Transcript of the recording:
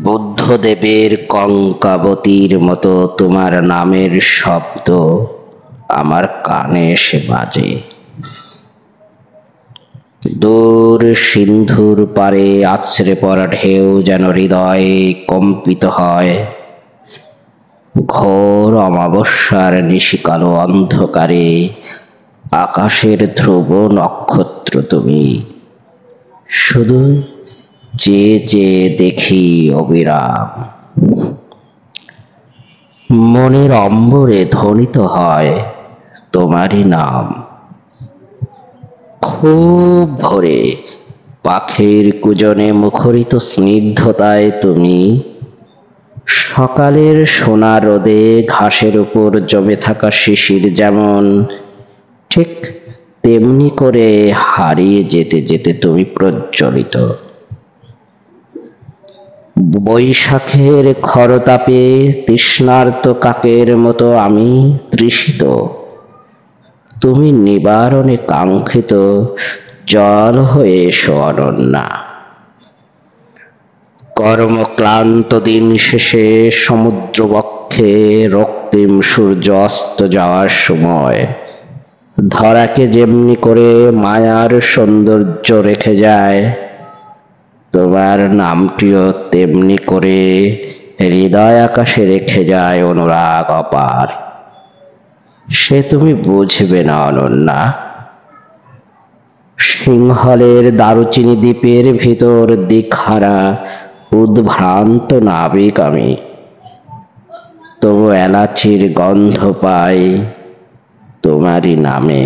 বুদ্ধদেবের কঙ্কাবতীর মতো তোমার নামের শব্দ আমার কানে এসে বাজে। দূর সিন্ধুর পারে আছড়ে পড়া ঢেউ যেন হৃদয়ে কম্পিত হয়। ঘোর অমাবস্যার নিশিকালো অন্ধকারে আকাশের ধ্রুব নক্ষত্র তুমি। শুধু যে যে দেখি অবিরাম। মনের অম্বরে ধ্বনিত হয় তোমারই নাম। খুব ভোরে পাখির কুজনে মুখরিত স্নিগ্ধতায় তুমি। সকালের সোনা রোদে ঘাসের উপর জমে থাকা শিশির যেমন, ঠিক তেমনি করে হারিয়ে যেতে যেতে তুমি প্রজ্বলিত। বৈশাখের খরতাপে তৃষ্ণার্ত কাকের মতো আমি তৃষিত। তুমি নিবারণে কাঙ্ক্ষিত জল হয়ে এসো অনন্যা। কর্মক্লান্ত দিন শেষে সমুদ্রবক্ষে রক্তিম সূর্য অস্ত যাওয়ার সময় ধরাকে যেমনি করে মায়ার সৌন্দর্য রেখে যায়, তোমার নামটিও তেমনি করে হৃদয় আকাশে রেখে যায় অনুরাগ অপার। সে তুমি বুঝবে না অনন্যা। সিংহলের দারুচিনি দ্বীপের ভিতর দিকহারা উদ্ভ্রান্ত নাবিক আমি। তবু এলাচির গন্ধ পাই তোমারই নামে।